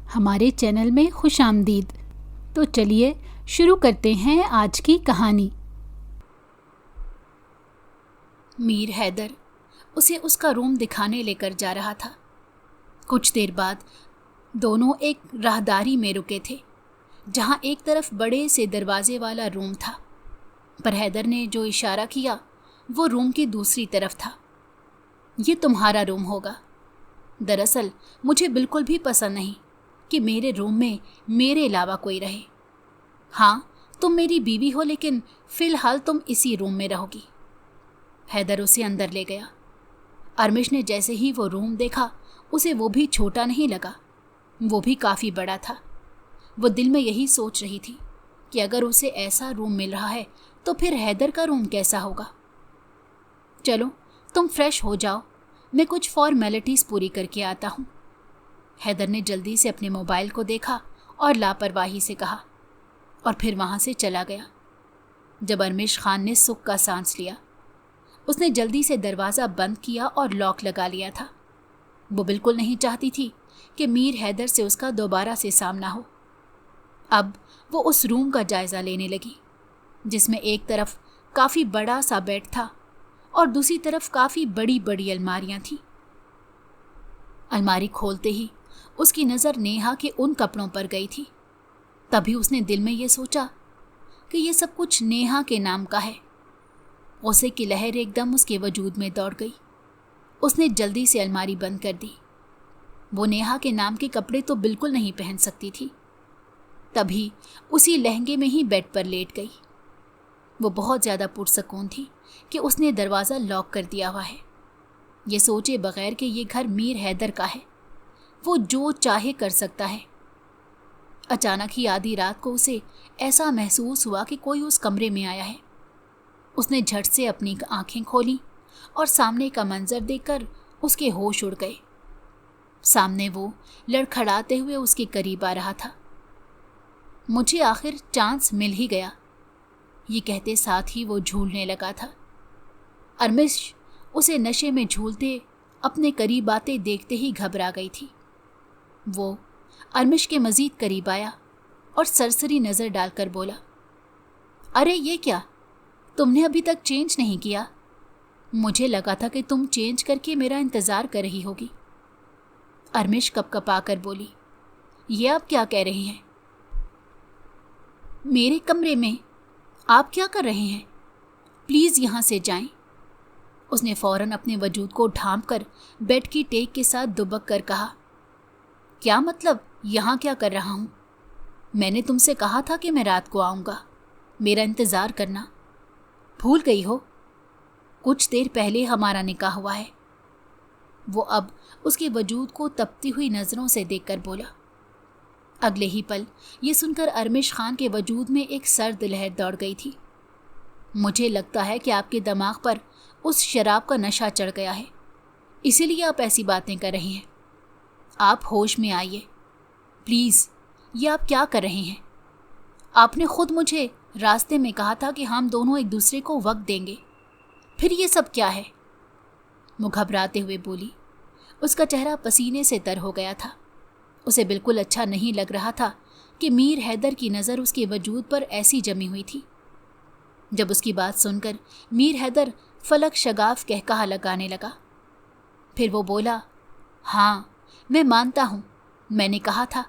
हमारे चैनल में खुश आमदीद। तो चलिए शुरू करते हैं आज की कहानी। मीर हैदर उसे उसका रूम दिखाने लेकर जा रहा था। कुछ देर बाद दोनों एक राहदारी में रुके थे, जहां एक तरफ बड़े से दरवाजे वाला रूम था, पर हैदर ने जो इशारा किया वो रूम की दूसरी तरफ था। ये तुम्हारा रूम होगा। दरअसल मुझे बिल्कुल भी पसंद नहीं कि मेरे रूम में मेरे अलावा कोई रहे। हाँ, तुम मेरी बीवी हो, लेकिन फिलहाल तुम इसी रूम में रहोगी। हैदर उसे अंदर ले गया। अरमिश ने जैसे ही वो रूम देखा, उसे वो भी छोटा नहीं लगा, वो भी काफ़ी बड़ा था। वो दिल में यही सोच रही थी कि अगर उसे ऐसा रूम मिल रहा है तो फिर हैदर का रूम कैसा होगा। चलो तुम फ्रेश हो जाओ, मैं कुछ फॉर्मेलिटीज़ पूरी करके आता हूँ। हैदर ने जल्दी से अपने मोबाइल को देखा और लापरवाही से कहा, और फिर वहाँ से चला गया। जब अरमिश खान ने सुख का सांस लिया, उसने जल्दी से दरवाज़ा बंद किया और लॉक लगा लिया था। वो बिल्कुल नहीं चाहती थी कि मीर हैदर से उसका दोबारा से सामना हो। अब वो उस रूम का जायज़ा लेने लगी, जिसमें एक तरफ काफ़ी बड़ा सा बेड था और दूसरी तरफ काफ़ी बड़ी बड़ी अलमारियाँ थीं। अलमारी खोलते ही उसकी नज़र नेहा के उन कपड़ों पर गई थी। तभी उसने दिल में ये सोचा कि ये सब कुछ नेहा के नाम का है। गुस्से की लहर एकदम उसके वजूद में दौड़ गई। उसने जल्दी से अलमारी बंद कर दी। वो नेहा के नाम के कपड़े तो बिल्कुल नहीं पहन सकती थी। तभी उसी लहंगे में ही बेड पर लेट गई। वो बहुत ज़्यादा पुरसकून थी कि उसने दरवाज़ा लॉक कर दिया हुआ है, ये सोचे बगैर कि ये घर मीर हैदर का है, वो जो चाहे कर सकता है। अचानक ही आधी रात को उसे ऐसा महसूस हुआ कि कोई उस कमरे में आया है। उसने झट से अपनी आंखें खोली और सामने का मंजर देखकर उसके होश उड़ गए। सामने वो लड़खड़ाते हुए उसके करीब आ रहा था। मुझे आखिर चांस मिल ही गया, ये कहते साथ ही वो झूलने लगा था। अरमिश उसे नशे में झूलते अपने करीब आते देखते ही घबरा गई थी। वो अरमिश के मजीद करीब आया और सरसरी नज़र डालकर बोला, अरे ये क्या, तुमने अभी तक चेंज नहीं किया? मुझे लगा था कि तुम चेंज करके मेरा इंतज़ार कर रही होगी। अरमिश कपकपाकर बोली, ये आप क्या कह रही हैं? मेरे कमरे में आप क्या कर रहे हैं? प्लीज़ यहाँ से जाएं। उसने फ़ौरन अपने वजूद को ढांप कर बेड की टेक के साथ दुबक कर कहा, क्या मतलब यहाँ क्या कर रहा हूँ? मैंने तुमसे कहा था कि मैं रात को आऊँगा, मेरा इंतज़ार करना। भूल गई हो? कुछ देर पहले हमारा निकाह हुआ है। वो अब उसके वजूद को तपती हुई नज़रों से देखकर बोला। अगले ही पल ये सुनकर अरमिश खान के वजूद में एक सर्द लहर दौड़ गई थी। मुझे लगता है कि आपके दिमाग पर उस शराब का नशा चढ़ गया है, इसीलिए आप ऐसी बातें कर रही हैं। आप होश में आइए प्लीज़। ये आप क्या कर रहे हैं? आपने खुद मुझे रास्ते में कहा था कि हम दोनों एक दूसरे को वक्त देंगे, फिर ये सब क्या है? वो घबराते हुए बोली। उसका चेहरा पसीने से तर हो गया था। उसे बिल्कुल अच्छा नहीं लग रहा था कि मीर हैदर की नज़र उसके वजूद पर ऐसी जमी हुई थी। जब उसकी बात सुनकर मीर हैदर फलक शगाफ कहकहा लगाने लगा। फिर वो बोला, हाँ मैं मानता हूँ, मैंने कहा था,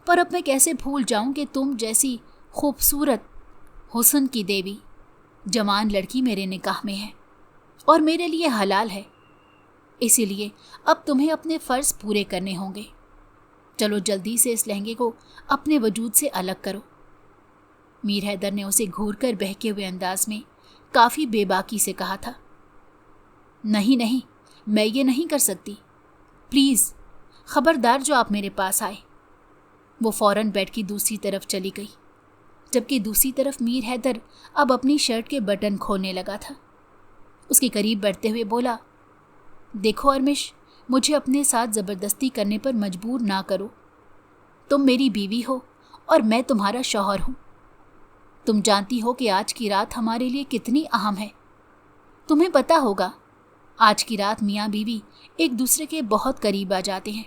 पर अब मैं कैसे भूल जाऊँ कि तुम जैसी खूबसूरत हुस्न की देवी जवान लड़की मेरे निकाह में है और मेरे लिए हलाल है। इसीलिए अब तुम्हें अपने फ़र्ज़ पूरे करने होंगे। चलो जल्दी से इस लहंगे को अपने वजूद से अलग करो। मीर हैदर ने उसे घूर कर बहके हुए अंदाज में काफ़ी बेबाकी से कहा था। नहीं नहीं, मैं ये नहीं कर सकती, प्लीज़ ख़बरदार जो आप मेरे पास आए। वो फ़ौरन बेड की दूसरी तरफ चली गई, जबकि दूसरी तरफ मीर हैदर अब अपनी शर्ट के बटन खोलने लगा था। उसके करीब बैठते हुए बोला, देखो अरमिश, मुझे अपने साथ ज़बरदस्ती करने पर मजबूर ना करो। तुम मेरी बीवी हो और मैं तुम्हारा शौहर हूँ। तुम जानती हो कि आज की रात हमारे लिए कितनी अहम है। तुम्हें पता होगा, आज की रात मियाँ बीवी एक दूसरे के बहुत करीब आ जाते हैं।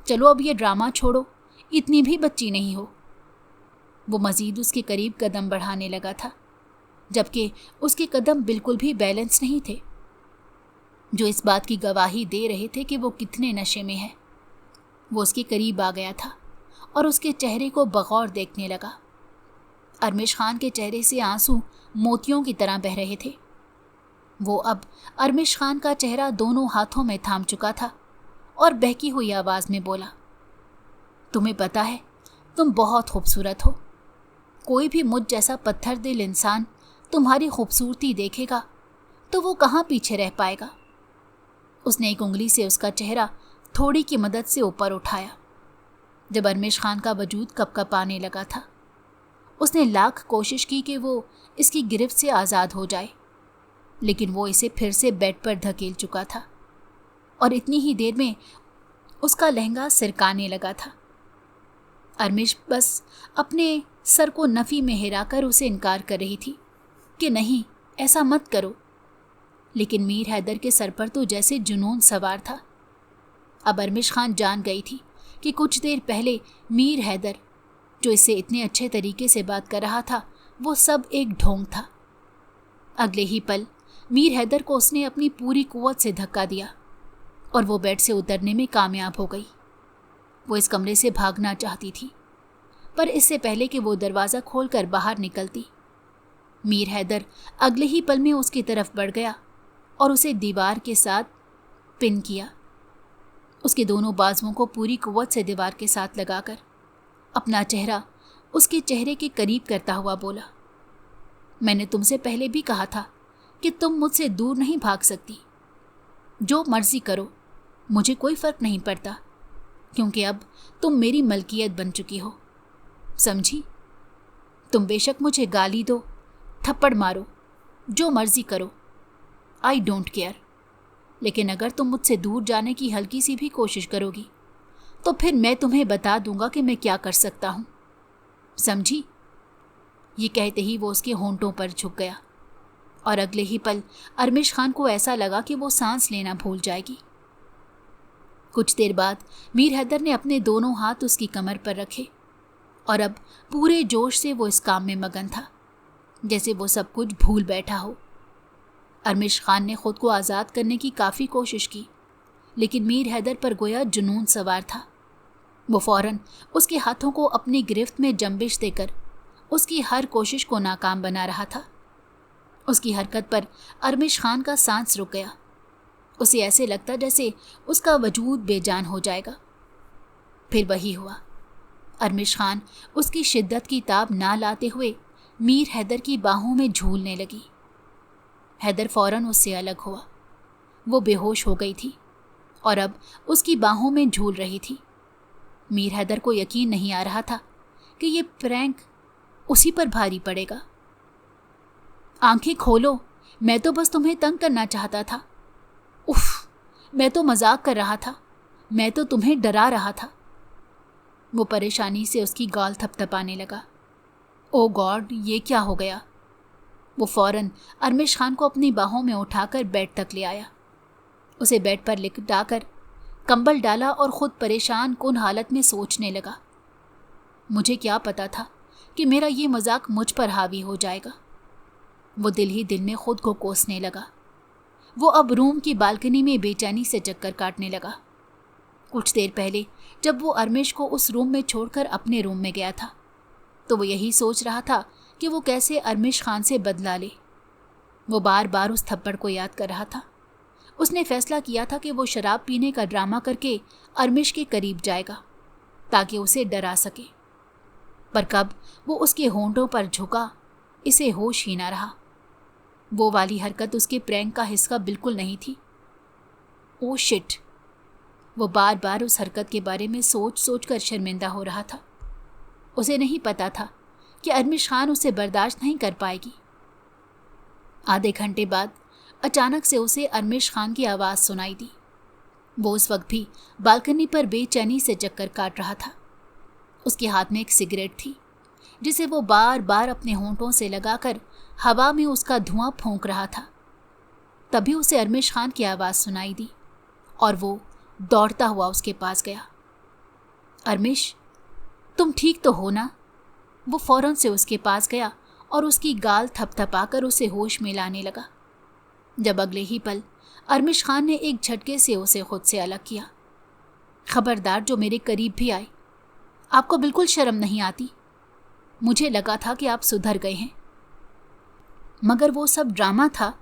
चलो अब ये ड्रामा छोड़ो, इतनी भी बच्ची नहीं हो। वो मजीद उसके करीब कदम बढ़ाने लगा था, जबकि उसके कदम बिल्कुल भी बैलेंस नहीं थे, जो इस बात की गवाही दे रहे थे कि वो कितने नशे में है। वो उसके करीब आ गया था और उसके चेहरे को बगौर देखने लगा। अरमिश खान के चेहरे से आंसू मोतियों की तरह बह रहे थे। वो अब अरमिश खान का चेहरा दोनों हाथों में थाम चुका था और बहकी हुई आवाज में बोला, तुम्हें पता है तुम बहुत खूबसूरत हो। कोई भी मुझ जैसा पत्थर दिल इंसान तुम्हारी खूबसूरती देखेगा तो वो कहाँ पीछे रह पाएगा। उसने एक उंगली से उसका चेहरा थोड़ी की मदद से ऊपर उठाया। जब अरमिश खान का वजूद कपकपाने लगा था, उसने लाख कोशिश की कि वो इसकी गिरफ्त से आज़ाद हो जाए, लेकिन वो इसे फिर से बेड पर धकेल चुका था और इतनी ही देर में उसका लहंगा सिरकाने लगा था। अरमिश बस अपने सर को नफ़ी में हिलाकर उसे इनकार कर रही थी कि नहीं, ऐसा मत करो, लेकिन मीर हैदर के सर पर तो जैसे जुनून सवार था। अब अरमिश खान जान गई थी कि कुछ देर पहले मीर हैदर, जो इससे इतने अच्छे तरीके से बात कर रहा था, वो सब एक ढोंग था। अगले ही पल मीर हैदर को उसने अपनी पूरी कुव्वत से धक्का दिया और वो बेड से उतरने में कामयाब हो गई। वो इस कमरे से भागना चाहती थी, पर इससे पहले कि वो दरवाज़ा खोलकर बाहर निकलती, मीर हैदर अगले ही पल में उसकी तरफ बढ़ गया और उसे दीवार के साथ पिन किया। उसके दोनों बाजुओं को पूरी कुव्वत से दीवार के साथ लगाकर अपना चेहरा उसके चेहरे के करीब करता हुआ बोला, मैंने तुमसे पहले भी कहा था कि तुम मुझसे दूर नहीं भाग सकती। जो मर्जी करो, मुझे कोई फ़र्क नहीं पड़ता, क्योंकि अब तुम मेरी मलकियत बन चुकी हो, समझी? तुम बेशक मुझे गाली दो, थप्पड़ मारो, जो मर्जी करो, आई डोंट केयर, लेकिन अगर तुम मुझसे दूर जाने की हल्की सी भी कोशिश करोगी तो फिर मैं तुम्हें बता दूंगा कि मैं क्या कर सकता हूँ, समझी? ये कहते ही वो उसके होंठों पर झुक गया और अगले ही पल अरमिश खान को ऐसा लगा कि वो सांस लेना भूल जाएगी। कुछ देर बाद मीर हैदर ने अपने दोनों हाथ उसकी कमर पर रखे और अब पूरे जोश से वो इस काम में मगन था जैसे वो सब कुछ भूल बैठा हो। अरमिश खान ने खुद को आज़ाद करने की काफ़ी कोशिश की, लेकिन मीर हैदर पर गोया जुनून सवार था। वो फौरन उसके हाथों को अपनी गिरफ्त में जंबिश देकर उसकी हर कोशिश को नाकाम बना रहा था। उसकी हरकत पर अरमिश खान का सांस रुक गया। उसे ऐसे लगता जैसे उसका वजूद बेजान हो जाएगा। फिर वही हुआ। अरमिश खान उसकी शिद्दत की ताब ना लाते हुए मीर हैदर की बाहों में झूलने लगी। हैदर फौरन उससे अलग हुआ। वो बेहोश हो गई थी और अब उसकी बाहों में झूल रही थी। मीर हैदर को यकीन नहीं आ रहा था कि ये प्रैंक उसी पर भारी पड़ेगा। आंखें खोलो, मैं तो बस तुम्हें तंग करना चाहता था। उफ, मैं तो मजाक कर रहा था, मैं तो तुम्हें डरा रहा था। वो परेशानी से उसकी गाल थपथपाने लगा। ओ गॉड, ये क्या हो गया? वो फौरन अरमिश खान को अपनी बाहों में उठाकर बेड तक ले आया। उसे बेड पर लिटाकर कंबल डाला और खुद परेशान कुन हालत में सोचने लगा, मुझे क्या पता था कि मेरा ये मजाक मुझ पर हावी हो जाएगा। वो दिल ही दिल में खुद को कोसने लगा। वो अब रूम की बालकनी में बेचैनी से चक्कर काटने लगा। कुछ देर पहले जब वो अरमिश को उस रूम में छोड़कर अपने रूम में गया था तो वो यही सोच रहा था कि वो कैसे अरमिश खान से बदला ले। वो बार बार उस थप्पड़ को याद कर रहा था। उसने फैसला किया था कि वो शराब पीने का ड्रामा करके अरमिश के करीब जाएगा ताकि उसे डरा सके, पर कब वो उसके होंठों पर झुका, इसे होश ही ना रहा। वो वाली हरकत उसके प्रैंक का हिस्सा बिल्कुल नहीं थी। Oh shit! वो बार बार उस हरकत के बारे में सोच सोच कर शर्मिंदा हो रहा था। उसे नहीं पता था कि अरमिश खान उसे बर्दाश्त नहीं कर पाएगी। आधे घंटे बाद अचानक से उसे अरमिश खान की आवाज़ सुनाई दी। वो उस वक्त भी बालकनी पर बेचैनी से चक्कर काट रहा था। उसके हाथ में एक सिगरेट थी जिसे वो बार बार अपने होंठों से लगाकर हवा में उसका धुआं फूंक रहा था। तभी उसे अरमिश खान की आवाज़ सुनाई दी और वो दौड़ता हुआ उसके पास गया। अरमिश, तुम ठीक तो हो ना? वो फौरन से उसके पास गया और उसकी गाल थपथपाकर उसे होश में लाने लगा। जब अगले ही पल अरमिश खान ने एक झटके से उसे खुद से अलग किया। खबरदार जो मेरे करीब भी आए। आपको बिल्कुल शर्म नहीं आती? मुझे लगा था कि आप सुधर गए हैं, मगर वो सब ड्रामा था।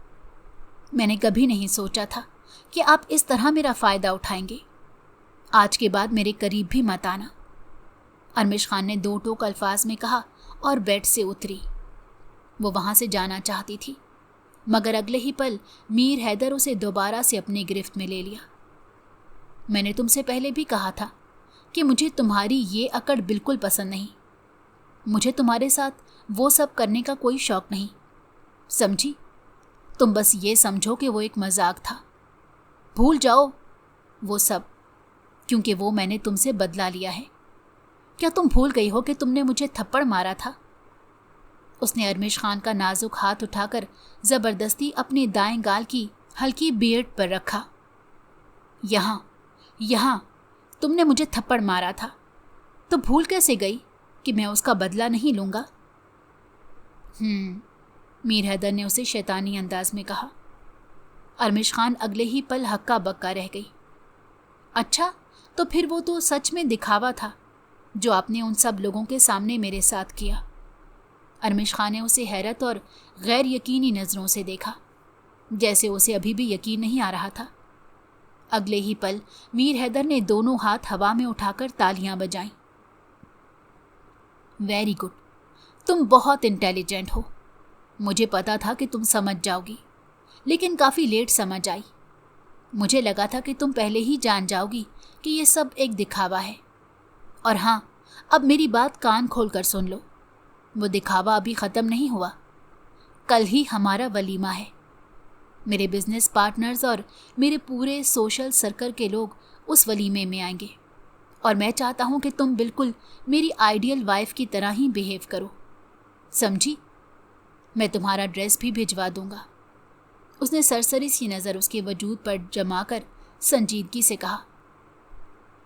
मैंने कभी नहीं सोचा था कि आप इस तरह मेरा फ़ायदा उठाएंगे। आज के बाद मेरे करीब भी मत आना। अरमिश खान ने दो टोक अल्फाज में कहा और बेड से उतरी। वो वहाँ से जाना चाहती थी, मगर अगले ही पल मीर हैदर उसे दोबारा से अपनी गिरफ्त में ले लिया। मैंने तुमसे पहले भी कहा था कि मुझे तुम्हारी ये अकड़ बिल्कुल पसंद नहीं। मुझे तुम्हारे साथ वो सब करने का कोई शौक नहीं, समझी? तुम बस ये समझो कि वो एक मजाक था। भूल जाओ वो सब, क्योंकि वो मैंने तुमसे बदला लिया है। क्या तुम भूल गई हो कि तुमने मुझे थप्पड़ मारा था? उसने अरमिश खान का नाजुक हाथ उठाकर जबरदस्ती अपने दाएं गाल की हल्की बियर्ड पर रखा। यहाँ तुमने मुझे थप्पड़ मारा था, तो भूल कैसे गई कि मैं उसका बदला नहीं लूंगा? मीर हैदर ने उसे शैतानी अंदाज में कहा। अरमिश खान अगले ही पल हक्का बक्का रह गई। अच्छा, तो फिर वो तो सच में दिखावा था जो आपने उन सब लोगों के सामने मेरे साथ किया। अरमिश खान ने उसे हैरत और गैर यकीनी नज़रों से देखा, जैसे उसे अभी भी यकीन नहीं आ रहा था। अगले ही पल मीर हैदर ने दोनों हाथ हवा में उठाकर तालियां बजाईं। वेरी गुड, तुम बहुत इंटेलिजेंट हो। मुझे पता था कि तुम समझ जाओगी, लेकिन काफ़ी लेट समझ आई। मुझे लगा था कि तुम पहले ही जान जाओगी कि ये सब एक दिखावा है। और हाँ, अब मेरी बात कान खोल कर सुन लो। वो दिखावा अभी ख़त्म नहीं हुआ। कल ही हमारा वलीमा है। मेरे बिजनेस पार्टनर्स और मेरे पूरे सोशल सर्कल के लोग उस वलीमे में आएंगे, और मैं चाहता हूँ कि तुम बिल्कुल मेरी आइडियल वाइफ की तरह ही बिहेव करो, समझी? मैं तुम्हारा ड्रेस भी भिजवा दूंगा। उसने सरसरी सी नज़र उसके वजूद पर जमा कर संजीदगी से कहा,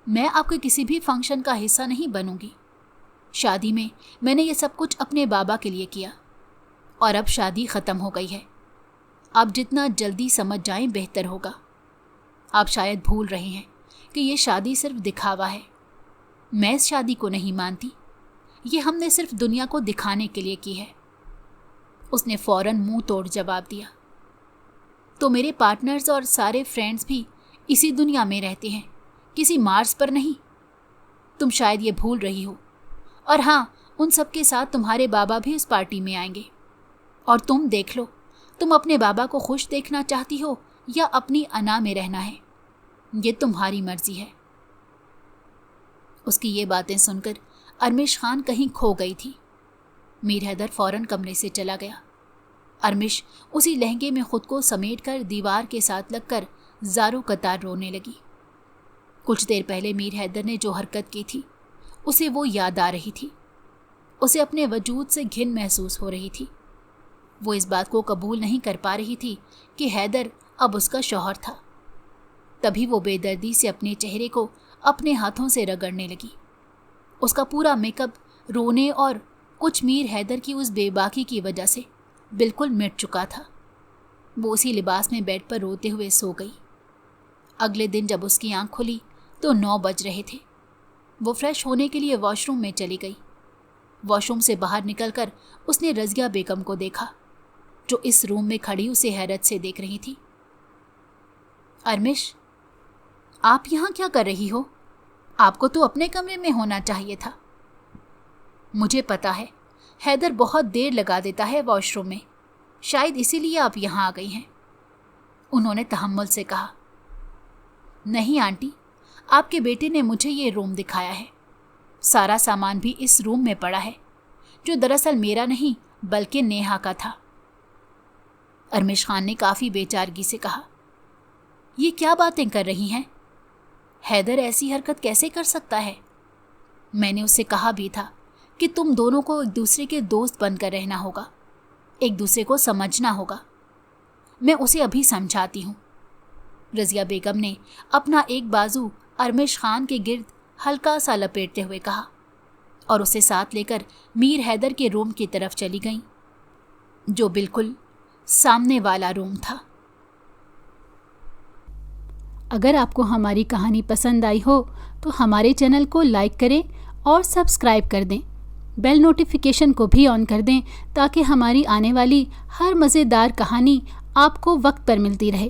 मैं आपके किसी भी फंक्शन का हिस्सा नहीं बनूंगी। शादी में मैंने ये सब कुछ अपने बाबा के लिए किया, और अब शादी ख़त्म हो गई है। आप जितना जल्दी समझ जाएं बेहतर होगा। आप शायद भूल रहे हैं कि ये शादी सिर्फ दिखावा है। मैं इस शादी को नहीं मानती। ये हमने सिर्फ दुनिया को दिखाने के लिए की है। उसने फौरन मुंह तोड़ जवाब दिया। तो मेरे पार्टनर्स और सारे फ्रेंड्स भी इसी दुनिया में रहते हैं, किसी मार्स पर नहीं। तुम शायद ये भूल रही हो। और हाँ, उन सब के साथ तुम्हारे बाबा भी इस पार्टी में आएंगे। और तुम देख लो, तुम अपने बाबा को खुश देखना चाहती हो या अपनी अना में रहना है, ये तुम्हारी मर्जी है। उसकी ये बातें सुनकर अरमिश खान कहीं खो गई थी। मीर हैदर फौरन कमरे से चला गया। अरमिश उसी लहंगे में खुद को समेटकर दीवार के साथ लगकर ज़ारो कतार रोने लगी। कुछ देर पहले मीर हैदर ने जो हरकत की थी उसे वो याद आ रही थी। उसे अपने वजूद से घिन महसूस हो रही थी। वो इस बात को कबूल नहीं कर पा रही थी कि हैदर अब उसका शौहर था। तभी वो बेदर्दी से अपने चेहरे को अपने हाथों से रगड़ने लगी। उसका पूरा मेकअप रोने और कुछ मीर हैदर की उस बेबाकी की वजह से बिल्कुल मिट चुका था। वो उसी लिबास में बेड पर रोते हुए सो गई। अगले दिन जब उसकी आंख खुली तो 9 बज रहे थे। वो फ्रेश होने के लिए वॉशरूम में चली गई। वॉशरूम से बाहर निकलकर उसने रज़िया बेगम को देखा, जो इस रूम में खड़ी उसे हैरत से देख रही थी। अरमिश, आप यहाँ क्या कर रही हो? आपको तो अपने कमरे में होना चाहिए था। मुझे पता है, हैदर बहुत देर लगा देता है वॉशरूम में, शायद इसीलिए आप यहाँ आ गई हैं, उन्होंने तहम्मुल से कहा। नहीं आंटी, आपके बेटे ने मुझे ये रूम दिखाया है। सारा सामान भी इस रूम में पड़ा है, जो दरअसल मेरा नहीं बल्कि नेहा का था। अरमिश खान ने काफ़ी बेचारगी से कहा, ये क्या बातें कर रही हैं? हैदर ऐसी हरकत कैसे कर सकता है? मैंने उससे कहा भी था कि तुम दोनों को एक दूसरे के दोस्त बनकर रहना होगा, एक दूसरे को समझना होगा। मैं उसे अभी समझाती हूँ। रज़िया बेगम ने अपना एक बाजू अरमिश खान के गिर्द ہلکا سا لپیٹتے ہوئے کہا اور اسے ساتھ لے کر میر حیدر کے روم کی طرف چلی گئیں، جو بالکل سامنے والا روم تھا۔ اگر آپ کو ہماری کہانی پسند آئی ہو تو ہمارے چینل کو لائک کریں اور سبسکرائب کر دیں، بیل نوٹیفیکیشن کو بھی آن کر دیں تاکہ ہماری آنے والی ہر مزیدار کہانی آپ کو وقت پر ملتی رہے۔